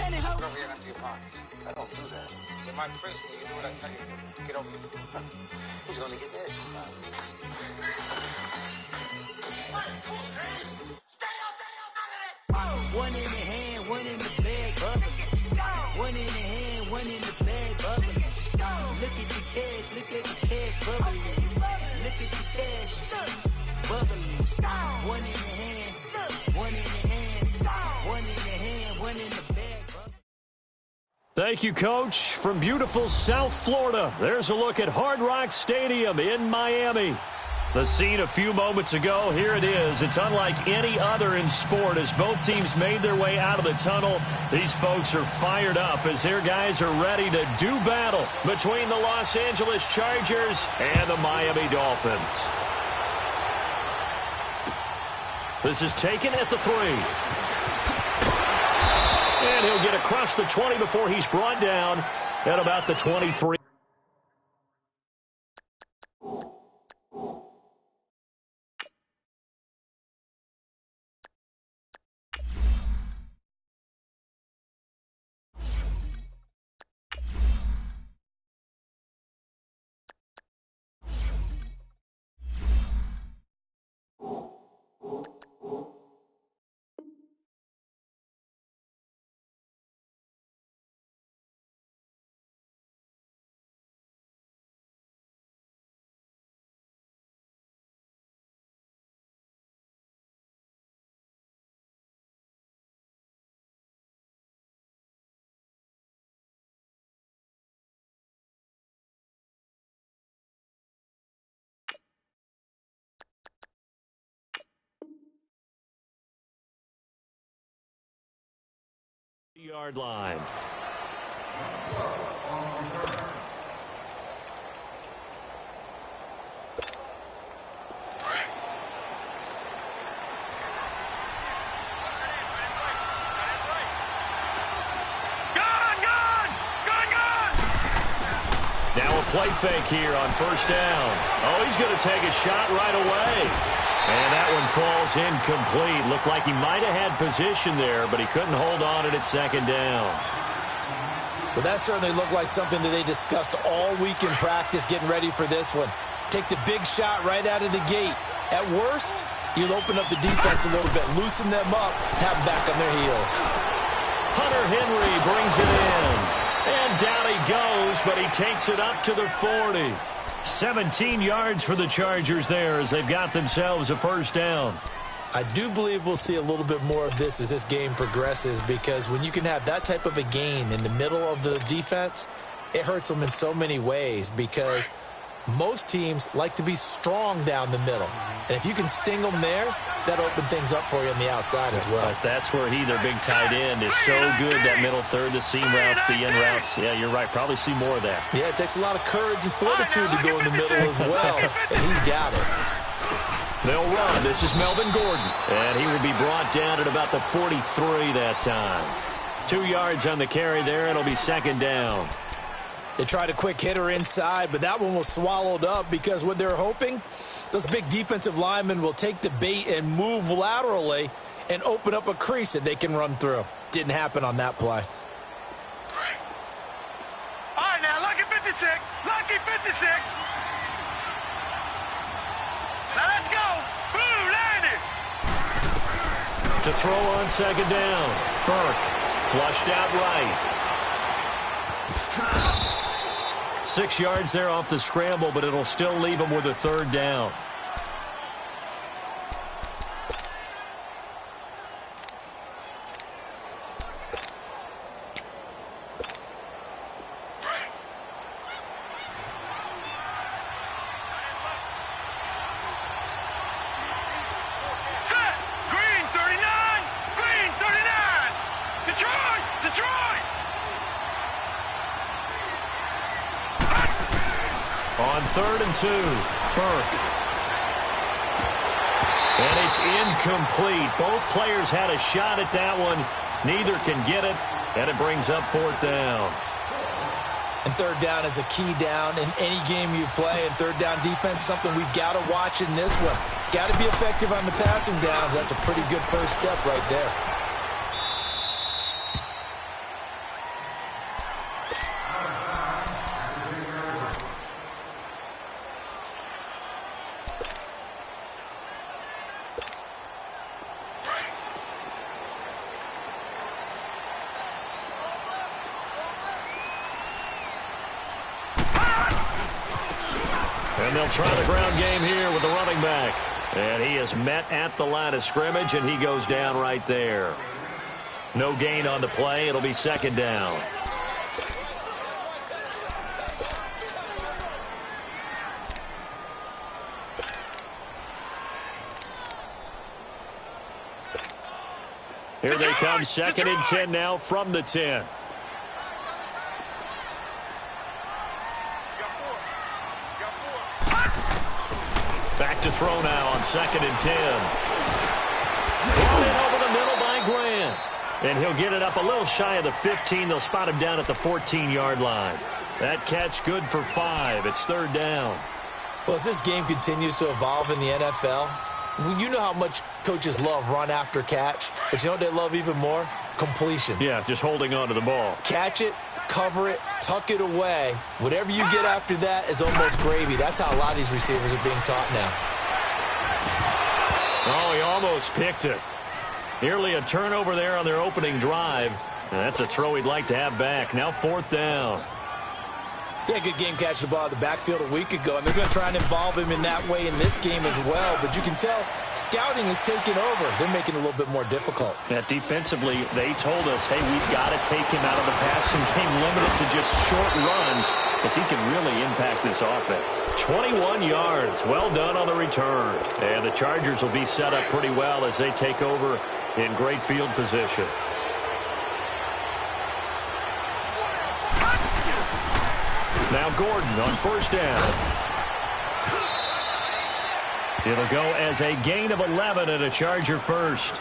Go over here and empty your pockets. I don't do that. In my prison, you do what I tell you to. Get over here. He's going to get nasty. One in the hand, one in the bag, bubbling. One in the hand, one in the bag, bubbling. Look at the cash, look at the cash, bubbling. Look at the cash, bubbling. One in the hand, one in the hand, one in the hand, one in the bag, bubbling. Thank you, Coach. From beautiful South Florida, there's a look at Hard Rock Stadium in Miami. The scene a few moments ago, here it is. It's unlike any other in sport as both teams made their way out of the tunnel. These folks are fired up as their guys are ready to do battle between the Los Angeles Chargers and the Miami Dolphins. This is taken at the 3. And he'll get across the 20 before he's brought down at about the 23. Yard line. Now a play fake here on first down. Oh, he's going to take a shot right away. And that one falls incomplete. Looked like he might have had position there, but he couldn't hold on it at second down. Well, that certainly looked like something that they discussed all week in practice getting ready for this one. Take the big shot right out of the gate. At worst, you'll open up the defense a little bit, loosen them up, have them back on their heels. Hunter Henry brings it in. And down he goes, but he takes it up to the 40. 17 yards for the Chargers there as they've got themselves a first down. I do believe we'll see a little bit more of this as this game progresses, because when you can have that type of a gain in the middle of the defense, it hurts them in so many ways, because most teams like to be strong down the middle. And if you can sting them there, that'll open things up for you on the outside as well. But that's where their big tight end, is so good, that middle third, the seam routes, the in routes. Yeah, you're right. Probably see more of that. Yeah, it takes a lot of courage and fortitude to go in the middle as well, and he's got it. They'll run. This is Melvin Gordon, and he will be brought down at about the 43 that time. 2 yards on the carry there. It'll be second down. They tried a quick hitter inside, but that one was swallowed up, because what they're hoping, those big defensive linemen will take the bait and move laterally and open up a crease that they can run through. Didn't happen on that play. All right, now, lucky 56. Lucky 56. Now, let's go. Boo, landed. To throw on second down. Burke flushed out right. 6 yards there off the scramble, but it'll still leave him with a third down. Set. Green 39. Green 39. Detroit. Detroit. On 3rd and 2, Burke. And it's incomplete. Both players had a shot at that one. Neither can get it, and it brings up 4th down. And third down is a key down in any game you play, and third down defense, something we've got to watch in this one. Got to be effective on the passing downs. That's a pretty good first step right there. And they'll try the ground game here with the running back. And he is met at the line of scrimmage, and he goes down right there. No gain on the play. It'll be second down. Here they come, second and 10 now from the 10. Back to throw now on second and 10. Brought in over the middle by Grant. And he'll get it up a little shy of the 15. They'll spot him down at the 14-yard line. That catch good for 5. It's third down. Well, as this game continues to evolve in the NFL, you know how much coaches love run after catch, but you know what they love even more? Completion. Yeah, just holding on to the ball. Catch it, cover it, tuck it away. Whatever you get after that is almost gravy. That's how a lot of these receivers are being taught now. Oh, he almost picked it. Nearly a turnover there on their opening drive. And that's a throw he'd like to have back. Now fourth down. Yeah, good game catching the ball in the backfield a week ago, and they're going to try and involve him in that way in this game as well. But you can tell scouting is taking over. They're making it a little bit more difficult. Yeah, defensively, they told us, hey, we've got to take him out of the passing game, limited to just short runs, because he can really impact this offense. 21 yards. Well done on the return. And the Chargers will be set up pretty well as they take over in great field position. Now Gordon on first down. It'll go as a gain of 11 and a Charger first.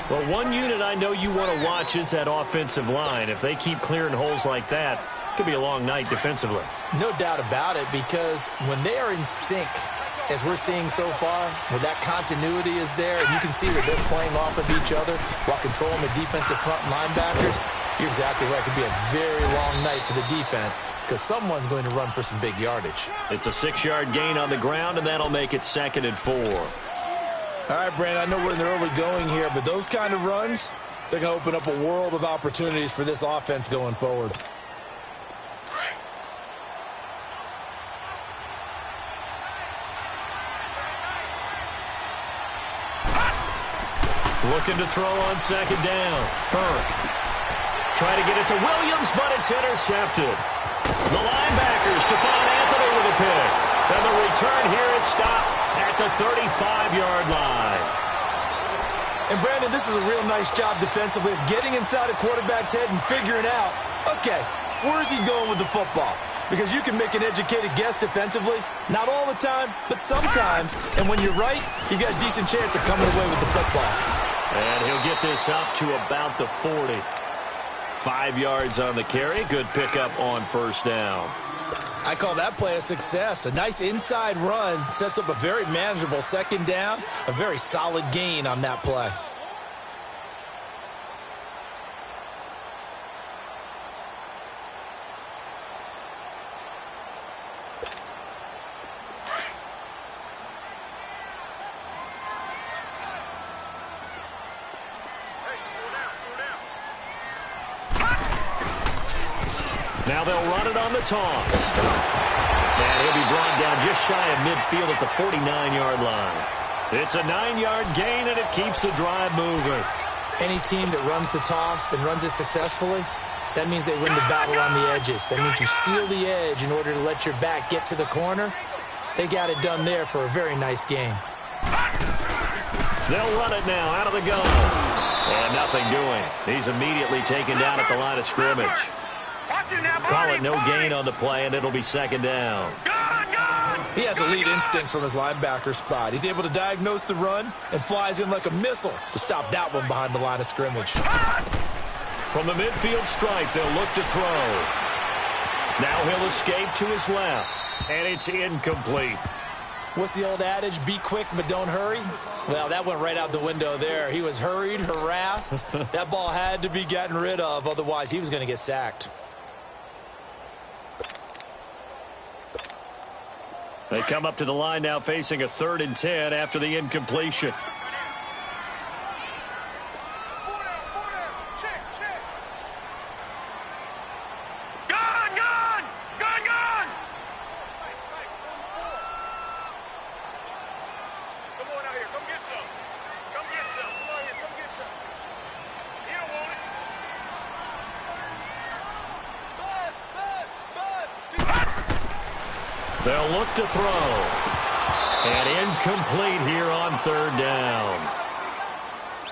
Well, one unit I know you want to watch is that offensive line. If they keep clearing holes like that, it could be a long night defensively. No doubt about it, because when they are in sync, as we're seeing so far, when that continuity is there, and you can see that they're playing off of each other while controlling the defensive front linebackers, you're exactly right. It could be a very long night for the defense, because someone's going to run for some big yardage. It's a 6-yard gain on the ground, and that'll make it second and 4. All right, Brandon, I know we're in the early going here, but those kind of runs, they're going to open up a world of opportunities for this offense going forward. Looking to throw on second down. Burke. Try to get it to Williams, but it's intercepted. The linebacker, Stephon Anthony with a pick. And the return here is stopped at the 35-yard line. And, Brandon, this is a real nice job defensively of getting inside a quarterback's head and figuring out, okay, where's he going with the football? Because you can make an educated guess defensively, not all the time, but sometimes. And when you're right, you've got a decent chance of coming away with the football. And he'll get this up to about the 40. 5 yards on the carry. Good pickup on first down. I call that play a success. A nice inside run sets up a very manageable second down. A very solid gain on that play. Now they'll run it on the toss. And he'll be brought down just shy of midfield at the 49-yard line. It's a 9-yard gain, and it keeps the drive moving. Any team that runs the toss and runs it successfully, that means they win the battle on the edges. That means you seal the edge in order to let your back get to the corner. They got it done there for a very nice game. They'll run it now out of the gun. And nothing doing. He's immediately taken down at the line of scrimmage. Call it no gain on the play, and it'll be second down. He has elite instincts from his linebacker spot. He's able to diagnose the run and flies in like a missile to stop that one behind the line of scrimmage. From the midfield stripe, they'll look to throw. Now he'll escape to his left, and it's incomplete. What's the old adage? Be quick, but don't hurry. Well, that went right out the window there. He was hurried, harassed. That ball had to be gotten rid of, otherwise he was going to get sacked. They come up to the line now facing a 3rd and 10 after the incompletion. They'll look to throw. And incomplete here on third down.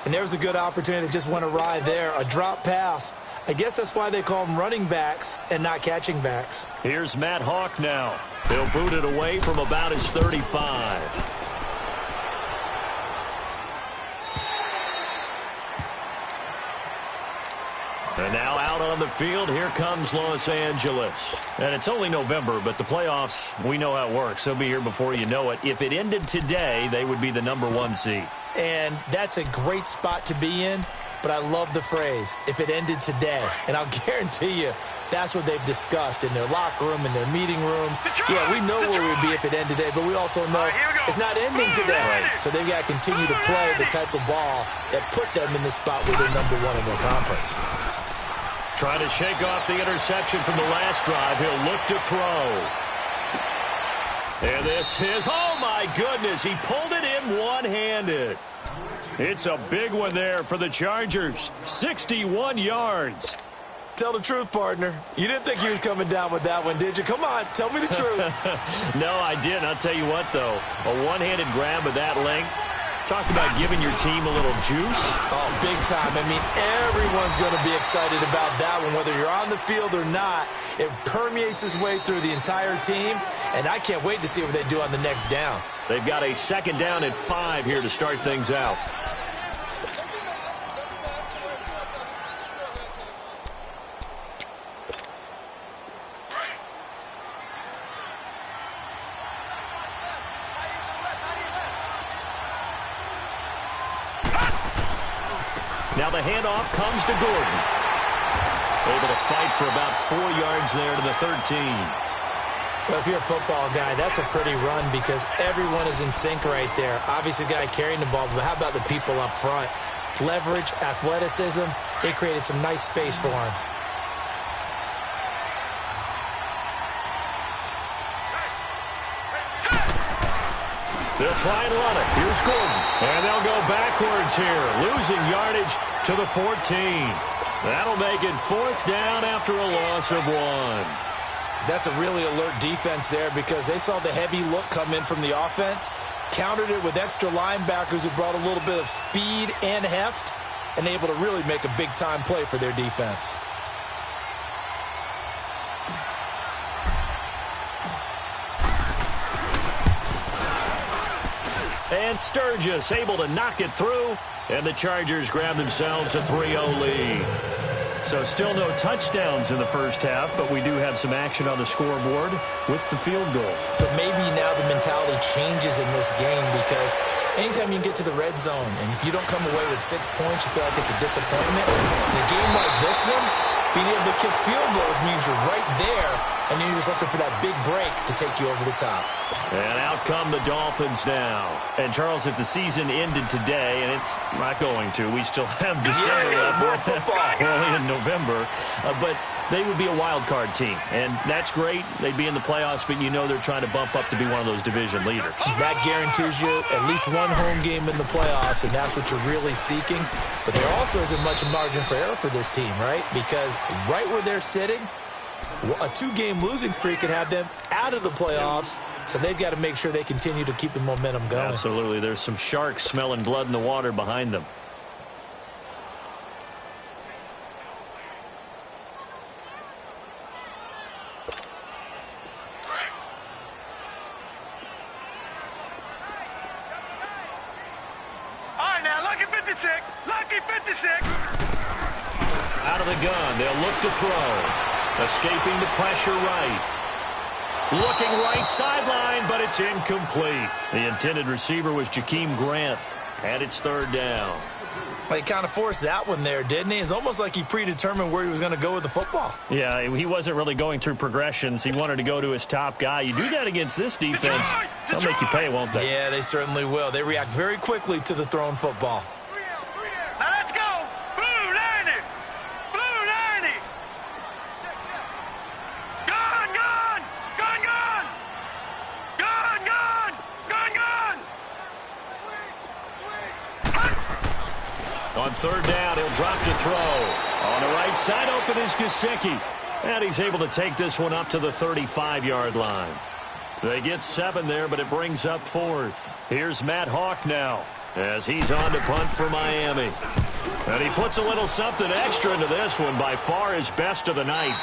And there's a good opportunity that just went awry there. A drop pass. I guess that's why they call them running backs and not catching backs. Here's Matt Hawk now. He'll boot it away from about his 35. And now out on the field, here comes Los Angeles. And it's only November, but the playoffs, we know how it works. They'll be here before you know it. If it ended today, they would be the #1 seed. And that's a great spot to be in, but I love the phrase, if it ended today. And I'll guarantee you, that's what they've discussed in their locker room, in their meeting rooms. Yeah, we know where we'd be if it ended today, but we also know it's not ending today. So they've got to continue to play the type of ball that put them in the spot where they're #1 in their conference. Trying to shake off the interception from the last drive. He'll look to throw. And this is, oh my goodness, he pulled it in one-handed. It's a big one there for the Chargers. 61 yards. Tell the truth, partner. You didn't think he was coming down with that one, did you? Come on, tell me the truth. No, I didn't. I'll tell you what, though. A one-handed grab of that length. Talk about giving your team a little juice. Oh, big time. I mean, everyone's going to be excited about that one, whether you're on the field or not. It permeates its way through the entire team, and I can't wait to see what they do on the next down. They've got a second down at 5 here to start things out. Now the handoff comes to Gordon. Able to fight for about 4 yards there to the 13. Well, if you're a football guy, that's a pretty run because everyone is in sync right there. Obviously, the guy carrying the ball, but how about the people up front? Leverage, athleticism, it created some nice space for him. They'll try and run it. Here's Gordon. And they'll go backwards here, losing yardage to the 14. That'll make it 4th down after a loss of 1. That's a really alert defense there because they saw the heavy look come in from the offense, countered it with extra linebackers who brought a little bit of speed and heft, and able to really make a big-time play for their defense. And Sturgis able to knock it through, and the Chargers grab themselves a 3-0 lead. So still no touchdowns in the first half, but we do have some action on the scoreboard with the field goal. So maybe now the mentality changes in this game because anytime you can get to the red zone, and if you don't come away with 6 points, you feel like it's a disappointment. In a game like this one, being able to kick field goals means you're right there, and you're just looking for that big break to take you over the top. And out come the Dolphins now. And, Charles, if the season ended today, and it's not going to, we still have December left. Early in November. But they would be a wild card team. And that's great. They'd be in the playoffs, but you know they're trying to bump up to be one of those division leaders. That guarantees you at least one home game in the playoffs, and that's what you're really seeking. But there also isn't much margin for error for this team, right? Because right where they're sitting, a 2-game losing streak could have them out of the playoffs, so they've got to make sure they continue to keep the momentum going. Absolutely. There's some sharks smelling blood in the water behind them. All right, now, lucky 56. Lucky 56. Out of the gun. They'll look to throw. Escaping the pressure right. Looking right sideline, but it's incomplete. The intended receiver was Jakeem Grant, and it's 3rd down. Well, he kind of forced that one there, didn't he? It's almost like he predetermined where he was going to go with the football. Yeah, he wasn't really going through progressions. He wanted to go to his top guy. You do that against this defense, they'll make you pay, won't they? Yeah, they certainly will. They react very quickly to the thrown football. Now let's go. Blue 90. Blue 90. Gone, gone. Gone, gone. Gone, gone. Gone, gone. On 3rd down, he'll drop to throw. On the right side, open is Gesicki. And he's able to take this one up to the 35-yard line. They get 7 there, but it brings up 4th. Here's Matt Hawk now as he's on to punt for Miami. And he puts a little something extra into this one, by far his best of the night.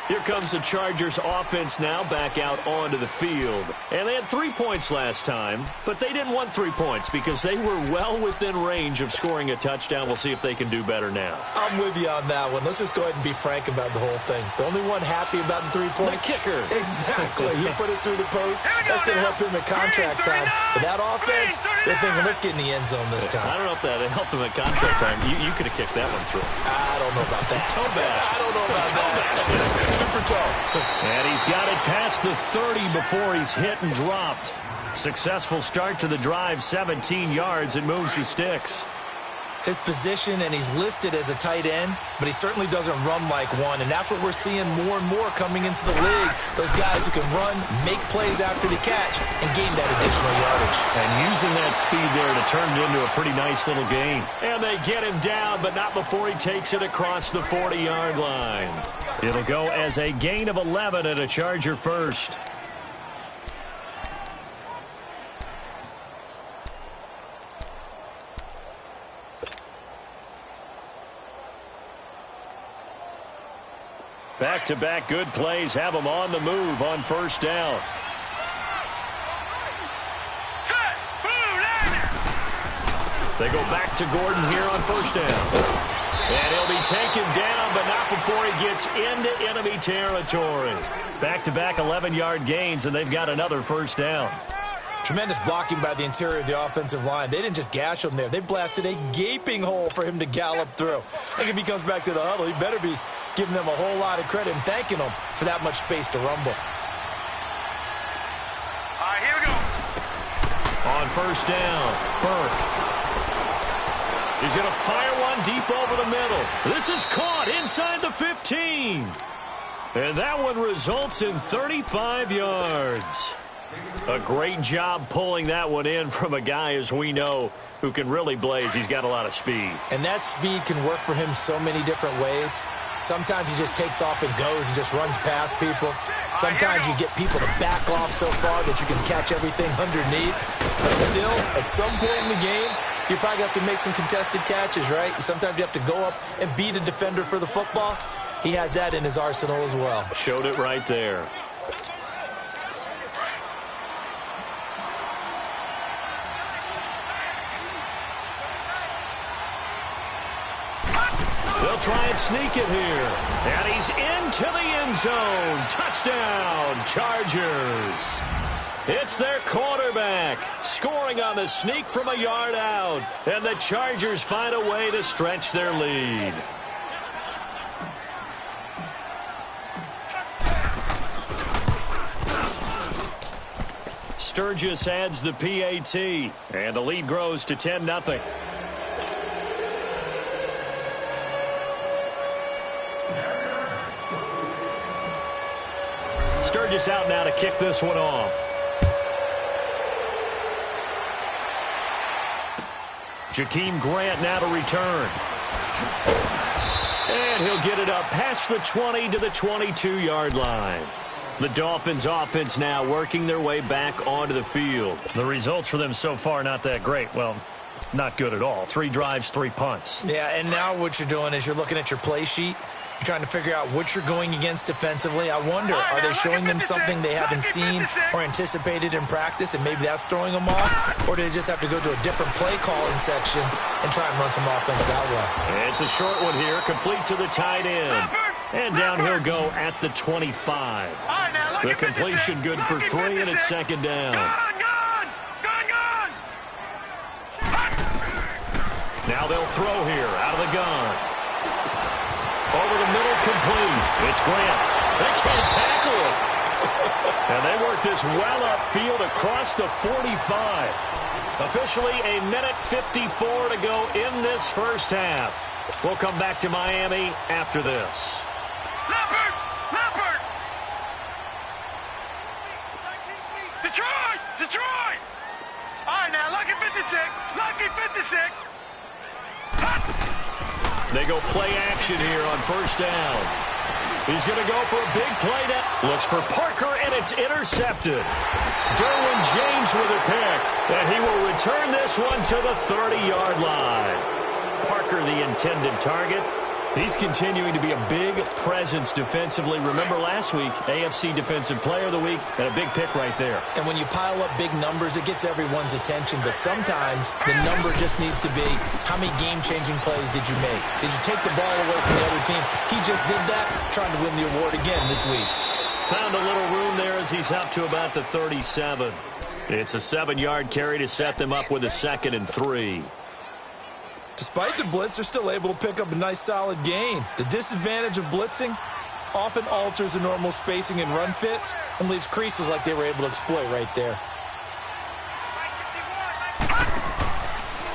Here comes the Chargers offense now back out onto the field. And they had 3 points last time, but they didn't want 3 points because they were well within range of scoring a touchdown. We'll see if they can do better now. I'm with you on that one. Let's just go ahead and be frank about the whole thing. The only one happy about the 3-point? The kicker. Exactly. He put it through the post. That's going to help him at contract time. But that offense, they're thinking, let's get in the end zone this time. I don't know if that helped him at contract time. You could have kicked that one through. I don't know about that. Toe bash. I don't know about that. Super toe. And he's got it past the 30 before he's hit and dropped. Successful start to the drive, 17 yards, and moves the sticks. His position, and he's listed as a tight end, but he certainly doesn't run like one, and that's what we're seeing more and more coming into the league. Those guys who can run, make plays after the catch, and gain that additional yardage. And using that speed there to turn it into a pretty nice little gain. And they get him down, but not before he takes it across the 40-yard line. It'll go as a gain of 11 and a Charger first. Back-to-back good plays have them on the move on first down. Set. Boom. They go back to Gordon here on first down. And he'll be taken down, but not before he gets into enemy territory. Back-to-back 11-yard gains, and they've got another first down. Tremendous blocking by the interior of the offensive line. They didn't just gash him there. They blasted a gaping hole for him to gallop through. I think if he comes back to the huddle, he better be giving them a whole lot of credit and thanking them for that much space to rumble. All right, here we go. On first down, Burke. He's going to fire one deep over the middle. This is caught inside the 15. And that one results in 35 yards. A great job pulling that one in from a guy, as we know, who can really blaze. He's got a lot of speed. And that speed can work for him so many different ways. Sometimes he just takes off and goes and just runs past people. Sometimes you get people to back off so far that you can catch everything underneath. But still, at some point in the game, you probably have to make some contested catches, right? Sometimes you have to go up and beat a defender for the football. He has that in his arsenal as well. Showed it right there. They'll try and sneak it here. And he's into the end zone. Touchdown, Chargers. It's their quarterback scoring on the sneak from a yard out. And the Chargers find a way to stretch their lead. Sturgis adds the PAT. And the lead grows to 10-0. Sturgis out now to kick this one off. Jakeem Grant now to return. And he'll get it up past the 20 to the 22-yard line. The Dolphins offense now working their way back onto the field. The results for them so far not that great. Well, not good at all. 3 drives, 3 punts. Yeah, and now what you're doing is you're looking at your play sheet. You're trying to figure out what you're going against defensively. I wonder, are they showing them something they haven't seen or anticipated in practice, and maybe that's throwing them off? Or do they just have to go to a different play calling section and try and run some offense that way? It's a short one here, complete to the tight end. And down he'll go at the 25. The completion good for 3, and it's second down. Now they'll throw here out of the gun. Over the middle, complete. It's Grant. They can't tackle him. And they work this well upfield across the 45. Officially a minute 54 to go in this first half. We'll come back to Miami after this. Leopard! Leopard! Detroit! Detroit! All right, now, lucky 56. Lucky 56. They go play action here on first down. He's going to go for a big play now. Looks for Parker, and it's intercepted. Derwin James with a pick, and he will return this one to the 30-yard line. Parker, the intended target. He's continuing to be a big presence defensively. Remember last week, AFC Defensive Player of the Week, and a big pick right there. And when you pile up big numbers, it gets everyone's attention. But sometimes the number just needs to be, how many game-changing plays did you make? Did you take the ball away from the other team? He just did that, trying to win the award again this week. Found a little room there as he's up to about the 37. It's a 7-yard carry to set them up with a 2nd and 3. Despite the blitz, they're still able to pick up a nice, solid gain. The disadvantage of blitzing often alters the normal spacing and run fits and leaves creases like they were able to exploit right there.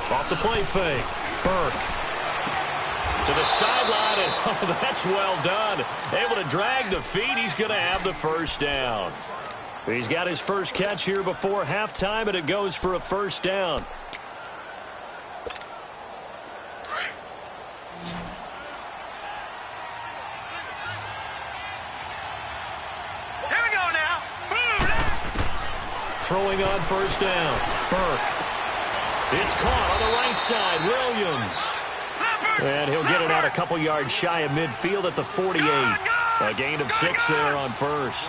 Off the play fake. Burke. To the sideline, and oh, that's well done. Able to drag the feet. He's going to have the first down. He's got his first catch here before halftime, and it goes for a first down. Throwing on first down. Burke. It's caught on the right side. Williams. And he'll get it out a couple yards shy of midfield at the 48. A gain of 6 there on first.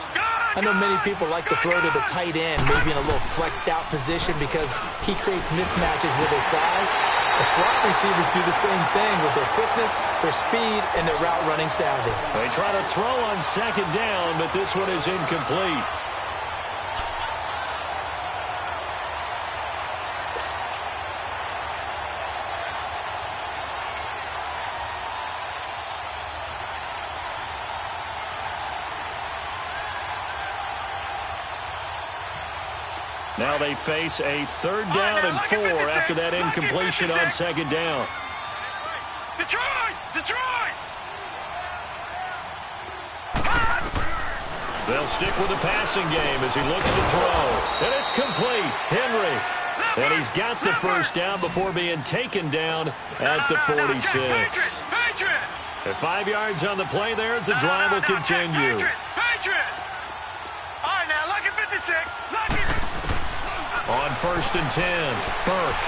I know many people like to throw to the tight end, maybe in a little flexed out position because he creates mismatches with his size. The slot receivers do the same thing with their quickness, their speed, and their route running savvy. They try to throw on second down, but this one is incomplete. Now they face a 3rd down and 4 after that incompletion on second down. Detroit! Detroit! They'll stick with the passing game as he looks to throw. And it's complete. Henry. And he's got the first down before being taken down at the 46. At 5 yards on the play there as the drive will continue. Patriot! All right, now, look at 56. Look at... On 1st and 10, Burke.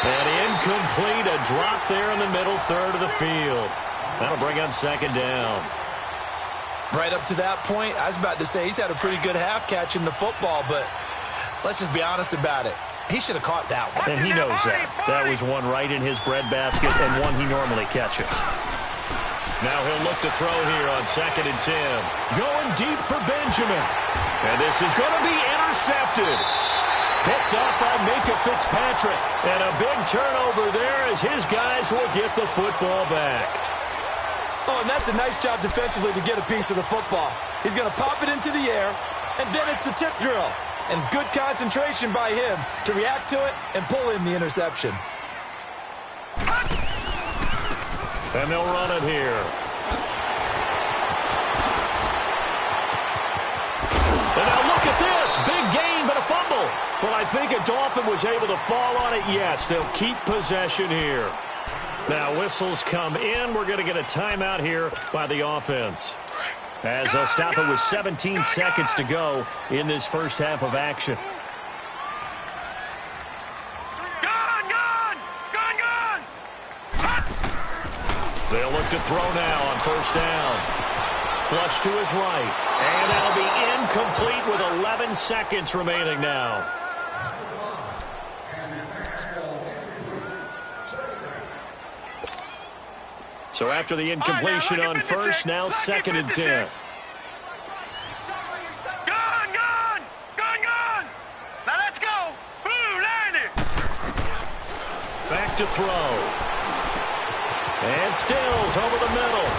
And incomplete, a drop there in the middle third of the field. That'll bring up second down. Right up to that point, I was about to say he's had a pretty good half catching the football, but let's just be honest about it. He should have caught that one. And he knows that. That was one right in his breadbasket and one he normally catches. Now he'll look to throw here on 2nd and 10. Going deep for Benjamin. And this is going to be intercepted. Picked up by Minka Fitzpatrick. And a big turnover there as his guys will get the football back. Oh, and that's a nice job defensively to get a piece of the football. He's going to pop it into the air, and then it's the tip drill. And good concentration by him to react to it and pull in the interception. And they'll run it here. And now look at this. Big gain, but a fumble. But I think a Dolphin was able to fall on it. Yes, they'll keep possession here. Now whistles come in. We're going to get a timeout here by the offense. As they'll stop it with 17 seconds to go in this first half of action. They'll look to throw now on first down. Flush to his right. And that'll be incomplete with 11 seconds remaining now. So after the incompletion on first, now 2nd and 10. Gone! Now let's go! Blue, line it! Back to throw. And Stills over the middle.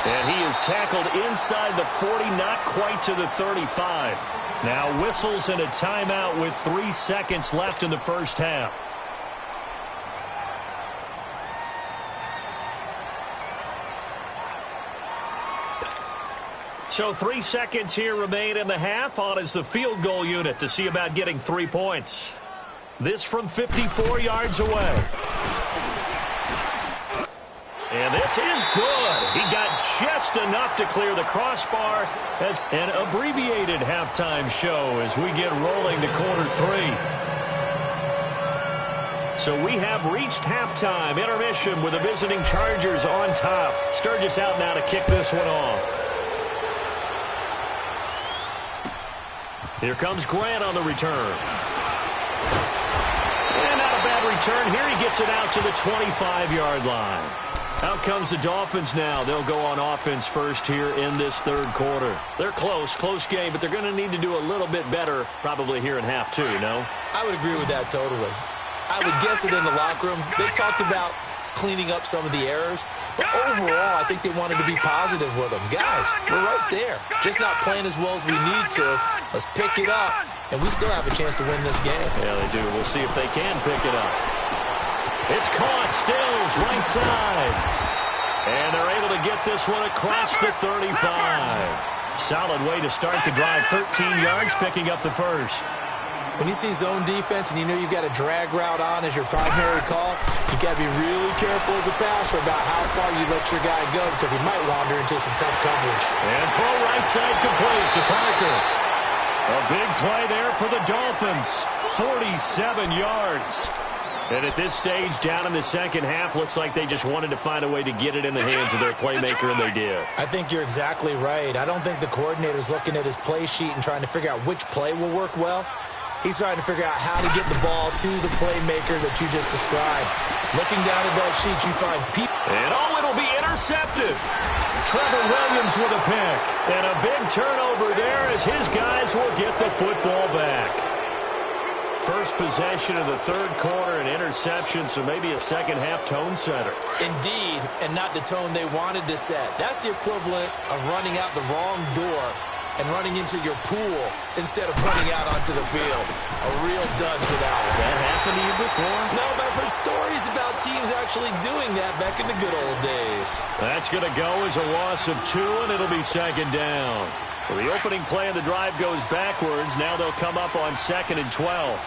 And he is tackled inside the 40, not quite to the 35. Now whistles and a timeout with 3 seconds left in the first half. So 3 seconds here remain in the half. On is the field goal unit to see about getting 3 points. This from 54 yards away. And this is good. He got just enough to clear the crossbar. As an abbreviated halftime show as we get rolling to quarter 3. So we have reached halftime. Intermission with the visiting Chargers on top. Sturgis out now to kick this one off. Here comes Grant on the return. And not a bad return here. He gets it out to the 25-yard line. Out comes the Dolphins now. They'll go on offense first here in this third quarter. They're close game, but they're going to need to do a little bit better probably here in half 2, you know? I would agree with that totally. I would guess it in the locker room. They talked about cleaning up some of the errors, but overall, I think they wanted to be positive with them. Guys, we're right there. Just not playing as well as we need to. Let's pick it up, and we still have a chance to win this game. Yeah, they do. We'll see if they can pick it up. It's caught. Stills right side. And they're able to get this one across the 35. Solid way to start the drive. 13 yards, picking up the first. When you see zone defense and you know you've got a drag route on as your primary call, you got to be really careful as a passer about how far you let your guy go because he might wander into some tough coverage. And throw right side complete to Parker. A big play there for the Dolphins. 47 yards. And at this stage, down in the second half, looks like they just wanted to find a way to get it in the hands of their playmaker, and they did. I think you're exactly right. I don't think the coordinator's looking at his play sheet and trying to figure out which play will work well. He's trying to figure out how to get the ball to the playmaker that you just described. Looking down at that sheet, you find people. And it'll be intercepted. Trevor Williams with a pick. And a big turnover there as his guys will get the football back. First possession of the third quarter, an interception, so maybe a second-half tone setter. Indeed, and not the tone they wanted to set. That's the equivalent of running out the wrong door and running into your pool instead of running out onto the field. A real dud for that one. Has that happened to you before? No, but I've heard stories about teams actually doing that back in the good old days. That's going to go as a loss of 2, and it'll be second down. Well, the opening play of the drive goes backwards. Now they'll come up on 2nd and 12.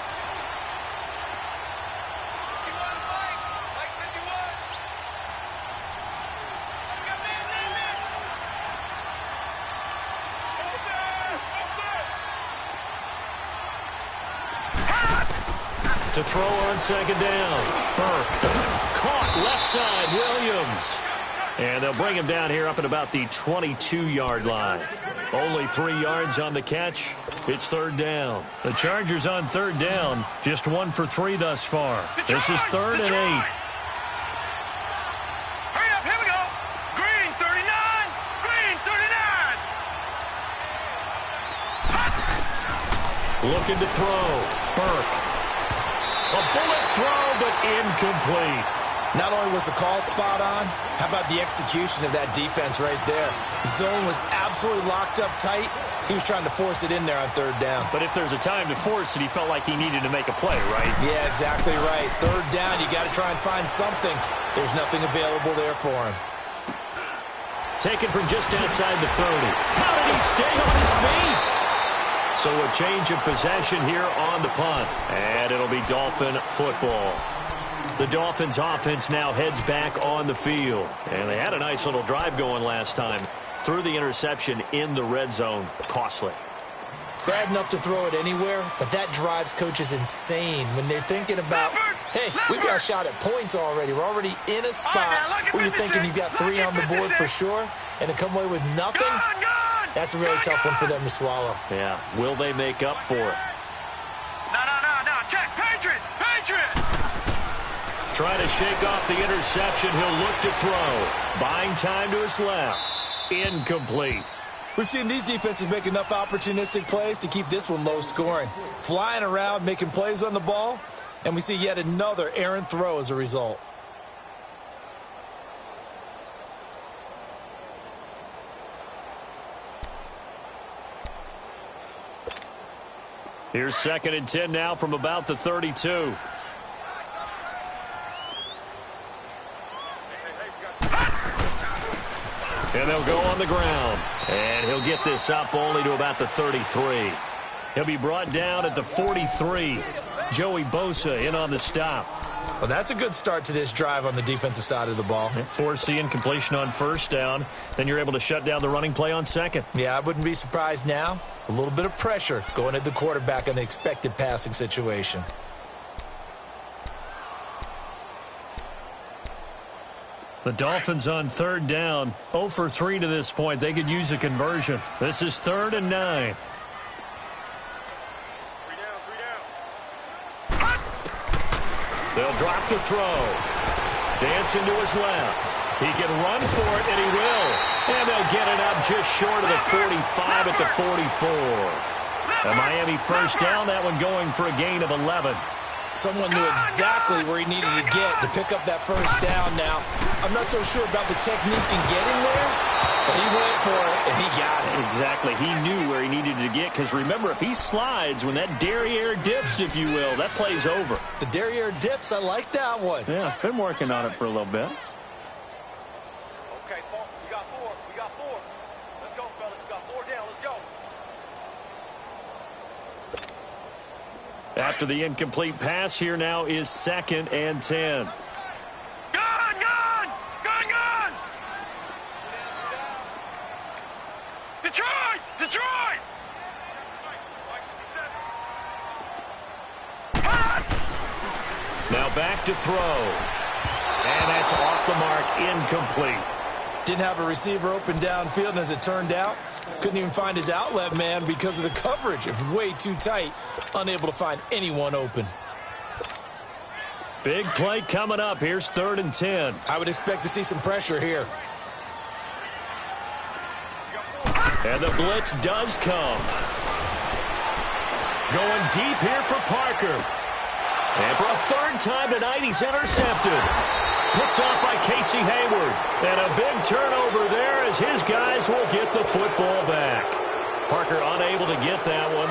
To throw on second down. Burke. Caught left side. Williams. And they'll bring him down here up at about the 22-yard line. Only 3 yards on the catch. It's third down. The Chargers on third down. Just 1 for 3 thus far. This is 3rd and 8. Hurry up, here we go. Green 39. Green 39. Looking to throw. Burke. A bullet throw, but incomplete. Not only was the call spot on, how about the execution of that defense right there? Zone was absolutely locked up tight. He was trying to force it in there on third down. But if there's a time to force it, he felt like he needed to make a play, right? Yeah, exactly right. Third down, you got to try and find something. There's nothing available there for him. Taken from just outside the 30. How did he stay on his feet? So a change of possession here on the punt. And it'll be Dolphin football. The Dolphins offense now heads back on the field. And they had a nice little drive going last time. Threw the interception in the red zone. Costly. Bad enough to throw it anywhere, but that drives coaches insane when they're thinking about, hey, we've got a shot at points already. We're already in a spot where you're thinking you've got 3 on the board for sure, and to come away with nothing, that's a really tough one for them to swallow. Yeah. Will they make up for it? No. Check. Patriot. Trying to shake off the interception. He'll look to throw. Buying time to his left. Incomplete. We've seen these defenses make enough opportunistic plays to keep this one low scoring. Flying around, making plays on the ball, and we see yet another errant throw as a result. Here's 2nd and 10 now from about the 32. And they'll go on the ground. And he'll get this up only to about the 33. He'll be brought down at the 43. Joey Bosa in on the stop. Well, that's a good start to this drive on the defensive side of the ball. Force incompletion on first down. Then you're able to shut down the running play on second. Yeah, I wouldn't be surprised now. A little bit of pressure going at the quarterback in the expected passing situation. The Dolphins on third down. 0 for 3 to this point. They could use a conversion. This is 3rd and 9. They'll drop to throw. Dancing to his left. He can run for it, and he will. And they'll get it up just short of the 45 at the 44. A Miami first down, that one going for a gain of 11. Someone knew exactly where he needed to get to pick up that first down. Now, I'm not so sure about the technique in getting there, but he went for it, and he got it. Exactly. He knew where he needed to get, because remember, if he slides, when that derriere dips, if you will, that play's over. The derriere dips, I like that one. Yeah, been working on it for a little bit. Okay, Paul, we got 4. We got 4. Let's go, fellas. We got 4 down. Let's go. After the incomplete pass, here now is 2nd and 10. Gun! Detroit! Detroit! Now back to throw. And that's off the mark, incomplete. Didn't have a receiver open downfield, and as it turned out, couldn't even find his outlet man because of the coverage. It was way too tight, unable to find anyone open. Big play coming up. Here's 3rd and 10. I would expect to see some pressure here. And the blitz does come. Going deep here for Parker. And for a 3rd time tonight, he's intercepted. Picked off by Casey Hayward. And a big turnover there as his guys will get the football back. Parker unable to get that one.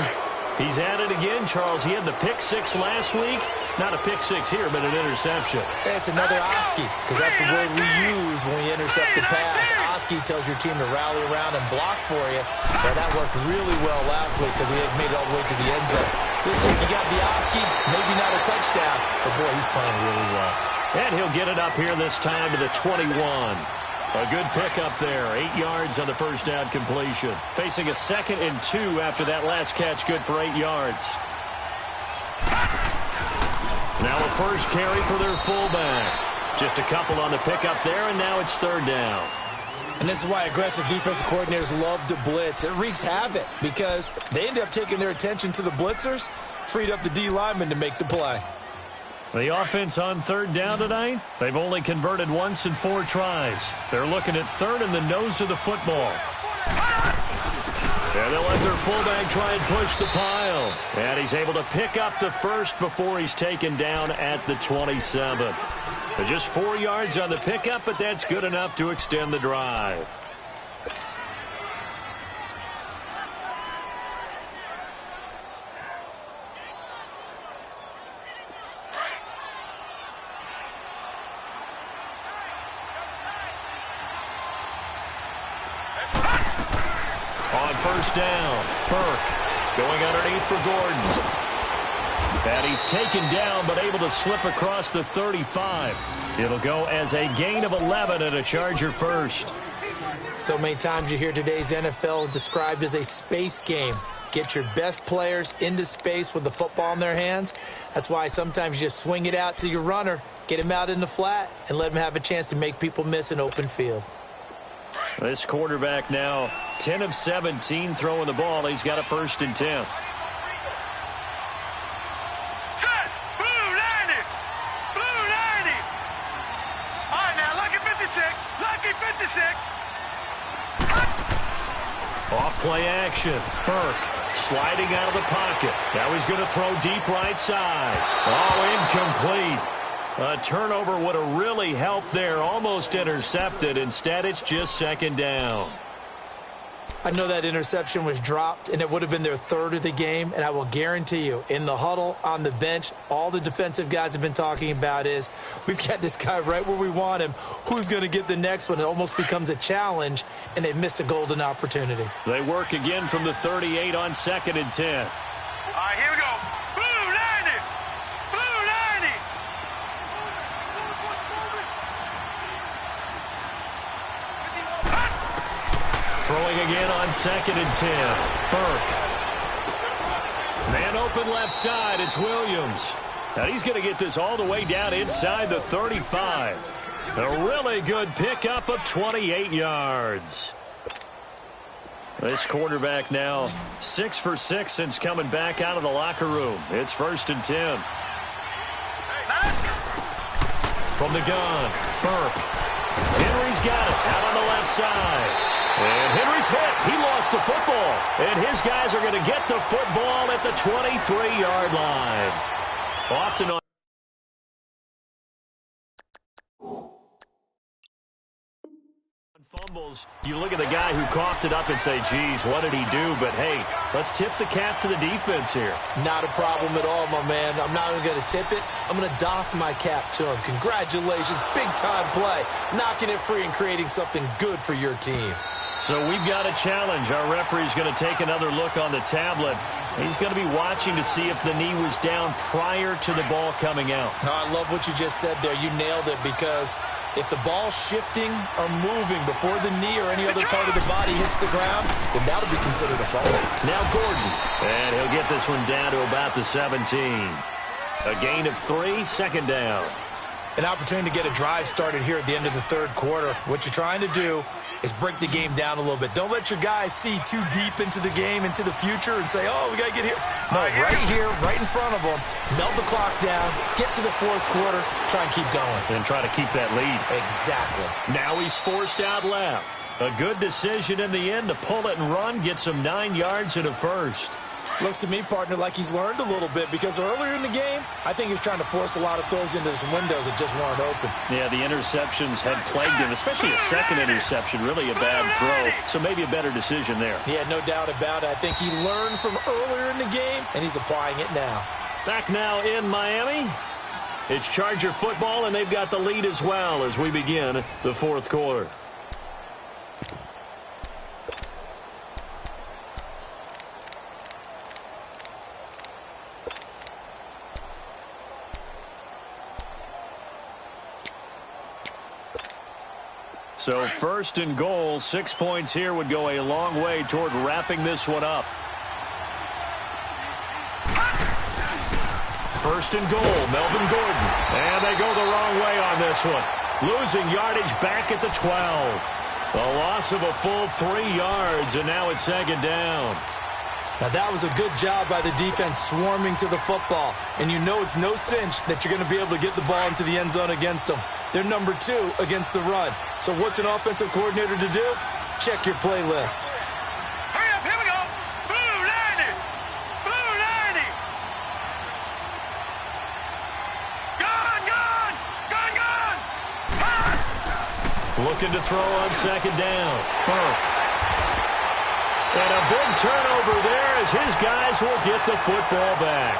He's at it again, Charles. He had the pick 6 last week. Not a pick 6 here, but an interception. It's another Oski, because that's the word we use when we intercept the pass. Oski tells your team to rally around and block for you. Well, that worked really well last week because he had made it all the way to the end zone. This week you got the Oski, maybe not a touchdown, but boy, he's playing really well. And he'll get it up here this time to the 21. A good pickup there. 8 yards on the first down completion. Facing a 2nd and 2 after that last catch. Good for 8 yards. Now a first carry for their fullback. Just a couple on the pickup there, and now it's 3rd down. And this is why aggressive defensive coordinators love to blitz. It wreaks havoc because they end up taking their attention to the blitzers, freed up the D lineman to make the play. The offense on 3rd down tonight, they've only converted once in 4 tries. They're looking at 3rd in the nose of the football. And they'll let their fullback try and push the pile. And he's able to pick up the first before he's taken down at the 27. Just 4 yards on the pickup, but that's good enough to extend the drive. On first down, Burke going underneath for Gordon. And he's taken down but able to slip across the 35. It'll go as a gain of 11 and a Charger first. So many times you hear today's NFL described as a space game. Get your best players into space with the football in their hands. That's why sometimes you just swing it out to your runner, get him out in the flat, and let him have a chance to make people miss an open field. This quarterback now 10 of 17 throwing the ball. He's got a 1st and 10. Set! Blue 90! Blue 90! All right, now, lucky 56. Lucky 56. Off play action. Burke sliding out of the pocket. Now he's going to throw deep right side. Oh, incomplete. A turnover would have really helped there. Almost intercepted. Instead, it's just 2nd down. I know that interception was dropped, and it would have been their 3rd of the game, and I will guarantee you, in the huddle, on the bench, all the defensive guys have been talking about is, we've got this guy right where we want him. Who's going to get the next one? It almost becomes a challenge, and they've missed a golden opportunity. They work again from the 38 on 2nd and 10. All right, here we go. Blue 90! Blue 90! Throwing again on 2nd and 10. Burke. Man open left side. It's Williams. And he's going to get this all the way down inside the 35. A really good pickup of 28 yards. This quarterback now 6 for 6 since coming back out of the locker room. It's 1st and 10. From the gun, Burke. Henry's got it out on the left side. And Henry's hit. He lost the football. And his guys are going to get the football at the 23-yard line. Often on fumbles, you look at the guy who coughed it up and say, geez, what did he do? But, hey, let's tip the cap to the defense here. Not a problem at all, my man. I'm not even going to tip it. I'm going to doff my cap to him. Congratulations. Big-time play. Knocking it free and creating something good for your team. So we've got a challenge. Our referee's going to take another look on the tablet. He's going to be watching to see if the knee was down prior to the ball coming out. I love what you just said there. You nailed it, because if the ball's shifting or moving before the knee or any other part of the body hits the ground, then that'll be considered a foul. Now Gordon. And he'll get this one down to about the 17. A gain of 3, 2nd down. An opportunity to get a drive started here at the end of the 3rd quarter. What you're trying to do is break the game down a little bit. Don't let your guys see too deep into the game, into the future, and say, oh, we got to get here. No, right here, right in front of them, melt the clock down, get to the 4th quarter, try and keep going. And try to keep that lead. Exactly. Now he's forced out left. A good decision in the end to pull it and run, gets him 9 yards and a first. Looks to me, partner, like he's learned a little bit, because earlier in the game, I think he was trying to force a lot of throws into some windows that just weren't open. Yeah, the interceptions had plagued him, especially a second interception, really a bad throw. So maybe a better decision there. Yeah, no doubt about it. I think he learned from earlier in the game, and he's applying it now. Back now in Miami. It's Charger football, and they've got the lead as well as we begin the 4th quarter. So 1st and goal, 6 points here would go a long way toward wrapping this one up. 1st and goal, Melvin Gordon. And they go the wrong way on this one. Losing yardage back at the 12. A loss of a full 3 yards, and now it's 2nd down. Now, that was a good job by the defense swarming to the football. And you know it's no cinch that you're going to be able to get the ball into the end zone against them. They're number 2 against the run. So what's an offensive coordinator to do? Check your playlist. Hurry up, here we go. Blue 90. Blue 90. Gun, gun. Gun, gun. Pass. Looking to throw on 2nd down. Burke. And a big turnover there as his guys will get the football back.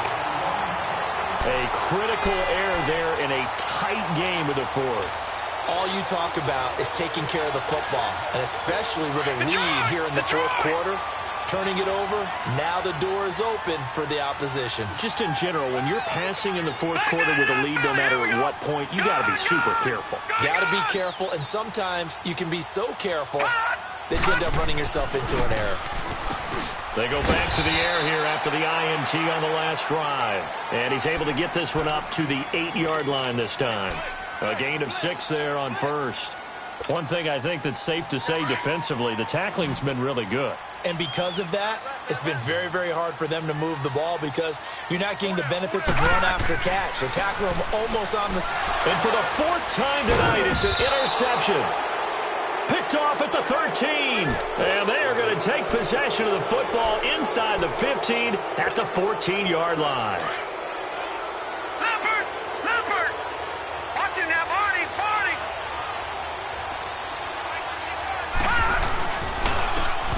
A critical error there in a tight game of the 4th. All you talk about is taking care of the football, and especially with a lead here in the 4th quarter, turning it over, now the door is open for the opposition. Just in general, when you're passing in the 4th quarter with a lead, no matter at what point, you got to be super careful. Got to be careful, and sometimes you can be so careful that you end up running yourself into an error. They go back to the air here after the INT on the last drive. And he's able to get this one up to the 8-yard line this time. A gain of 6 there on 1st. One thing I think that's safe to say defensively, the tackling's been really good. And because of that, it's been very, very hard for them to move the ball, because you're not getting the benefits of run after catch. They're tackling them almost on the And for the 4th time tonight, it's an interception. Picked off at the 13. And they are going to take possession of the football inside the 15 at the 14-yard line. Leopard. Leopard. Watch him now, Barney. Barney.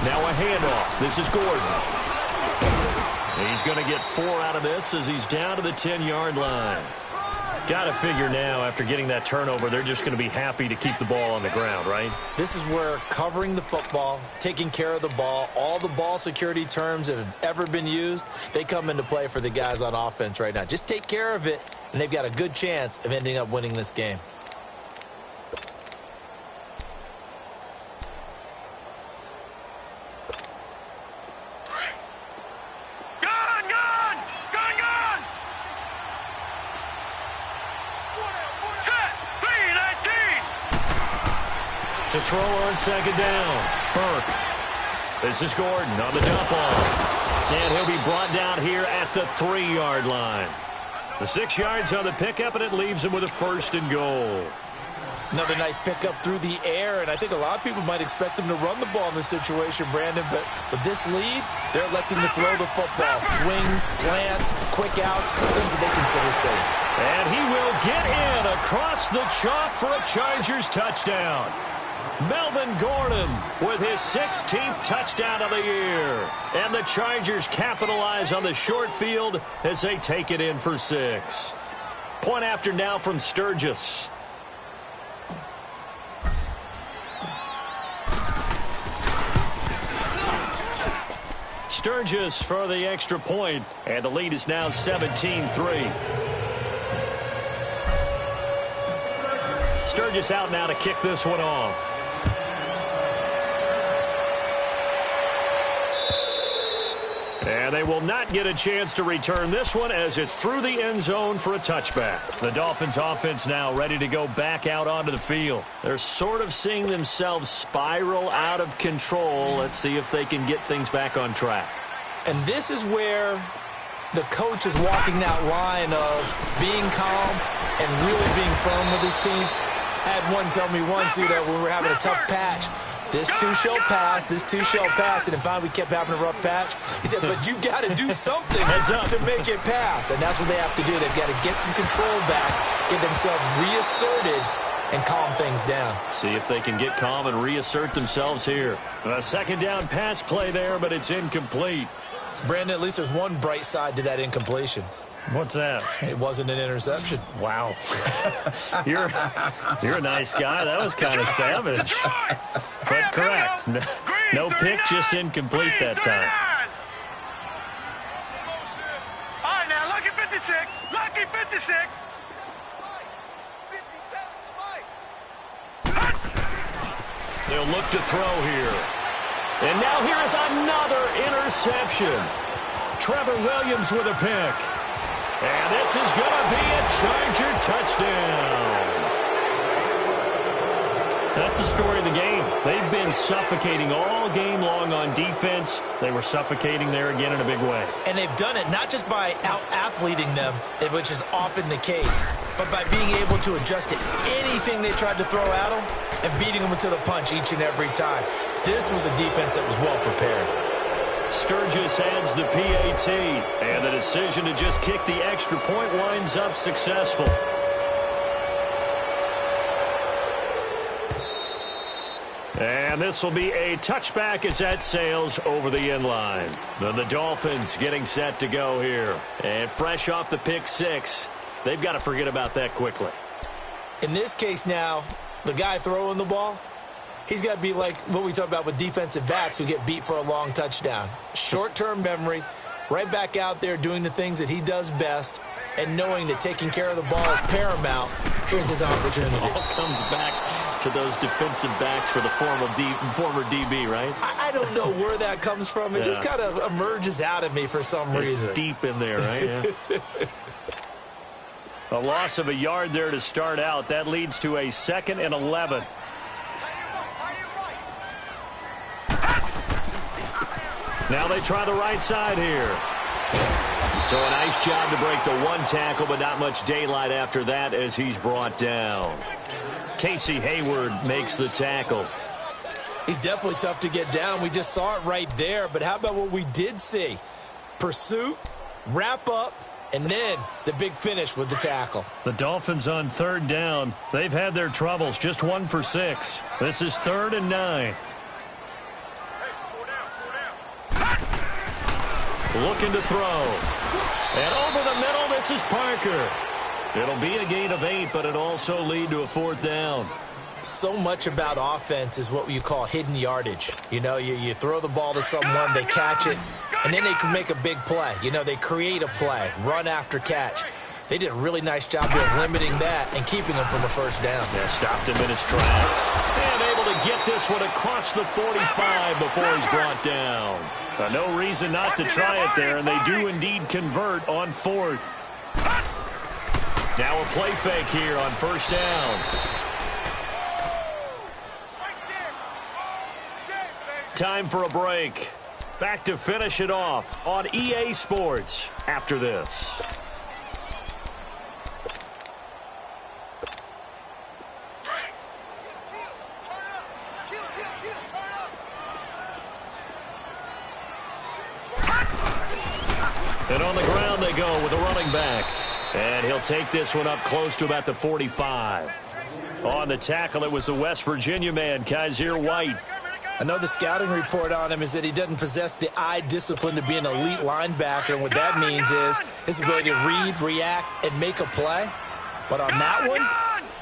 Now a handoff. This is Gordon. He's going to get 4 out of this as he's down to the 10-yard line. Got to figure now, after getting that turnover, they're just going to be happy to keep the ball on the ground, right? This is where covering the football, taking care of the ball, all the ball security terms that have ever been used, they come into play for the guys on offense right now. Just take care of it, and they've got a good chance of ending up winning this game. To throw on second down, Burke. This is Gordon on the dump off. And he'll be brought down here at the 3-yard line. The 6 yards on the pickup, and it leaves him with a 1st and goal. Another nice pickup through the air, and I think a lot of people might expect them to run the ball in this situation, Brandon, but with this lead, they're electing to throw the football. Swings, slants, quick outs, things that they consider safe. And he will get in across the chalk for a Chargers touchdown. Melvin Gordon with his 16th touchdown of the year. And the Chargers capitalize on the short field as they take it in for 6. Point after now from Sturgis. Sturgis for the extra point, and the lead is now 17-3. Sturgis out now to kick this one off. And they will not get a chance to return this one as it's through the end zone for a touchback. The Dolphins offense now ready to go back out onto the field. They're sort of seeing themselves spiral out of control. Let's see if they can get things back on track. And this is where the coach is walking that line of being calm and really being firm with his team. I had one tell me once, when we were having a tough patch, this too shall pass, this too shall pass, and then finally we kept having a rough patch. He said, but you got to do something to make it pass, and that's what they have to do. They've got to get some control back, get themselves reasserted, and calm things down. See if they can get calm and reassert themselves here. A second down pass play there, but it's incomplete. Brandon, at least there's one bright side to that incompletion. What's that? It wasn't an interception. Wow. You're a nice guy. That was kind of savage. But correct. No pick, just incomplete that time. All right, now, lucky 56. Lucky 56. They'll look to throw here. And now here is another interception. Trevor Williams with a pick. And this is going to be a Charger touchdown. That's the story of the game. They've been suffocating all game long on defense. They were suffocating there again in a big way. And they've done it not just by out-athleting them, which is often the case, but by being able to adjust to anything they tried to throw at them and beating them to the punch each and every time. This was a defense that was well prepared. Sturgis adds the PAT, and the decision to just kick the extra point winds up successful. And this will be a touchback as that sails over the end line. Then the Dolphins getting set to go here. And fresh off the pick 6, they've got to forget about that quickly. In this case now, the guy throwing the ball, he's got to be like what we talk about with defensive backs who get beat for a long touchdown. Short-term memory, right back out there doing the things that he does best, and knowing that taking care of the ball is paramount. Here's his opportunity. All comes back to those defensive backs for the former DB, right? I don't know where that comes from. It just kind of emerges out of me for some reason. It's deep in there, right? Yeah. A loss of a yard there to start out. That leads to a 2nd and 11. Now they try the right side here. So a nice job to break the one tackle, but not much daylight after that as he's brought down. Casey Hayward makes the tackle. He's definitely tough to get down. We just saw it right there. But how about what we did see? Pursuit, wrap up, and then the big finish with the tackle. The Dolphins on 3rd down. They've had their troubles. Just 1 for 6. This is 3rd and 9. Looking to throw. And over the middle, this is Parker. It'll be a gain of 8, but it also lead to a 4th down. So much about offense is what you call hidden yardage. You know, you throw the ball to someone, they catch it, and then they can make a big play. You know, they create a play, run after catch. They did a really nice job of limiting that and keeping him from a 1st down. Yeah, stopped him in his tracks. And able to get this one across the 45 before he's brought down. No reason not to try it there, and they do indeed convert on 4th. Now a play fake here on 1st down. time for a break. Back to finish it off on EA Sports after this. And on the ground they go with a running back. And he'll take this one up close to about the 45. On the tackle, it was the West Virginia man, Kaiser White. I know the scouting report on him is that he doesn't possess the eye discipline to be an elite linebacker. And what that means is his ability to read, react, and make a play. But on that one,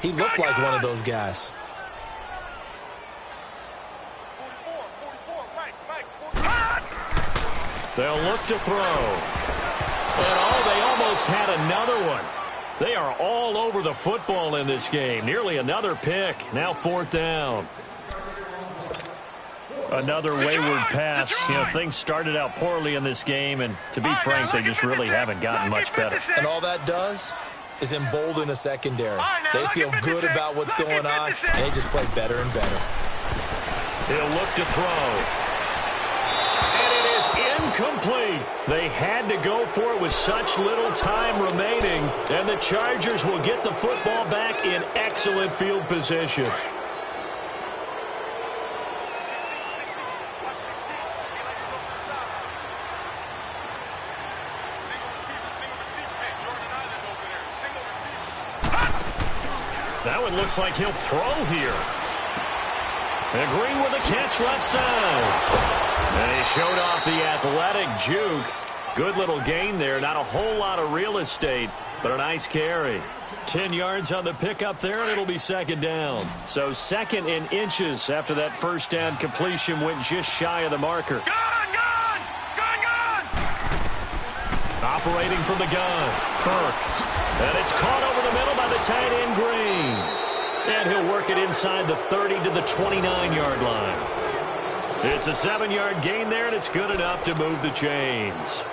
he looked like one of those guys. They'll look to throw. And they almost had another one. They are all over the football in this game. Nearly another pick. Now 4th down. Another wayward pass. You know, things started out poorly in this game, and to be frank, they just really haven't gotten much better. And all that does is embolden a secondary. They feel good about what's going on, and they just play better and better. He'll look to throw. And it is incomplete. They had to go for it with such little time remaining, and the Chargers will get the football back in excellent field position. That one looks like he'll throw here. And Green with a catch left side. And he showed off the athletic juke. Good little gain there. Not a whole lot of real estate, but a nice carry. 10 yards on the pickup there, and it'll be 2nd down. So 2nd in inches after that first down completion went just shy of the marker. Gun! Operating from the gun, Burke. And it's caught over the middle by the tight end, Green. And he'll work it inside the 30 to the 29-yard line. It's a 7-yard gain there, and it's good enough to move the chains.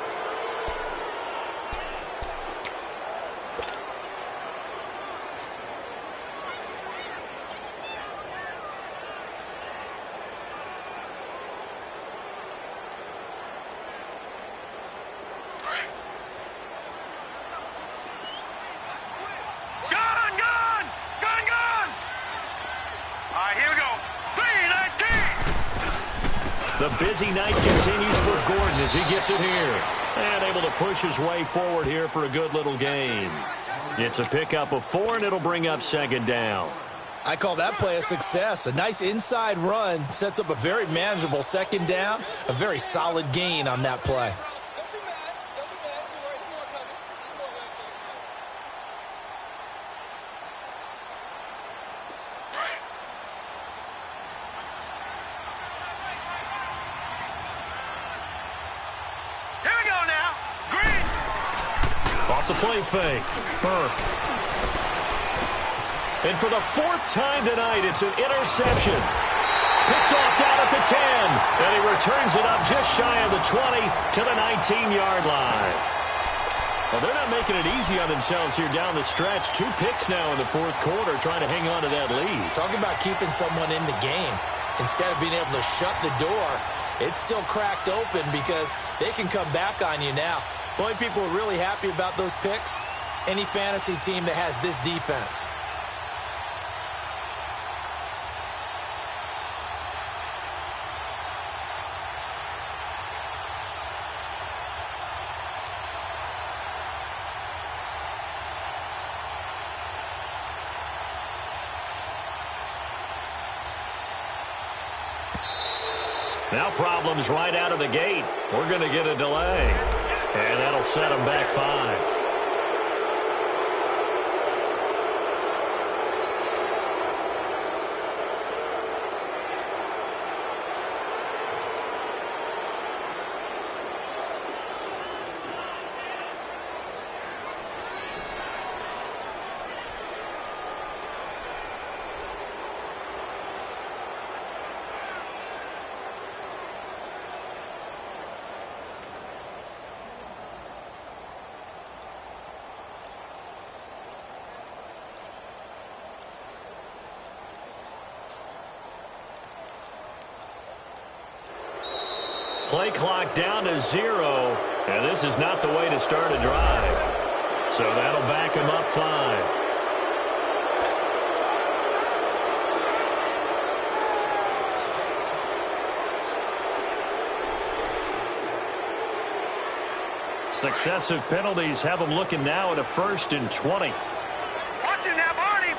The busy night continues for Gordon as he gets it here. And able to push his way forward here for a good little gain. It's a pickup of 4, and it'll bring up 2nd down. I call that play a success. A nice inside run sets up a very manageable 2nd down. A very solid gain on that play. The play fake. Burke. And for the 4th time tonight, it's an interception. Picked off down at the 10. And he returns it up just shy of the 20 to the 19-yard line. Well, they're not making it easy on themselves here down the stretch. 2 picks now in the 4th quarter trying to hang on to that lead. Talking about keeping someone in the game. Instead of being able to shut the door, it's still cracked open because they can come back on you now. The only people who are really happy about those picks, any fantasy team that has this defense. Now problems right out of the gate. We're going to get a delay. And that'll set them back 5. Play clock down to 0, and this is not the way to start a drive. So that'll back him up 5. Successive penalties have them looking now at a 1st and 20. Watch it now, Barney!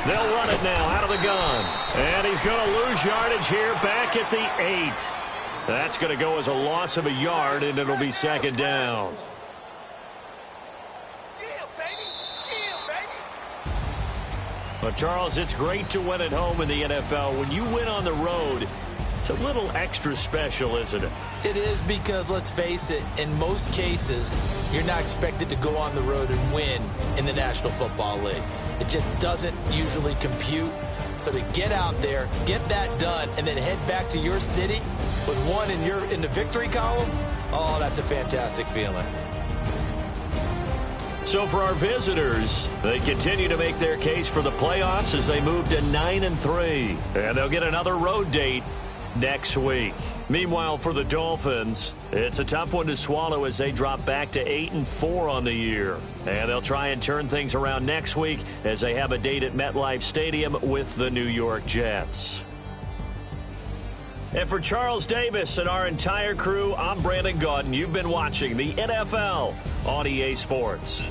They'll run it now out of the gun. And he's going to lose yardage here back at the 8. That's going to go as a loss of a yard, and it'll be 2nd down. But, Charles, it's great to win at home in the NFL. When you win on the road, it's a little extra special, isn't it? It is, because, let's face it, in most cases, you're not expected to go on the road and win in the National Football League. It just doesn't usually compute. So to get out there, get that done, and then head back to your city with one in the victory column, oh, that's a fantastic feeling. So for our visitors, they continue to make their case for the playoffs as they move to 9-3. And they'll get another road date next week. Meanwhile, for the Dolphins, it's a tough one to swallow as they drop back to 8-4 on the year. And they'll try and turn things around next week as they have a date at MetLife Stadium with the New York Jets. And for Charles Davis and our entire crew, I'm Brandon Gaudin. You've been watching the NFL on EA Sports.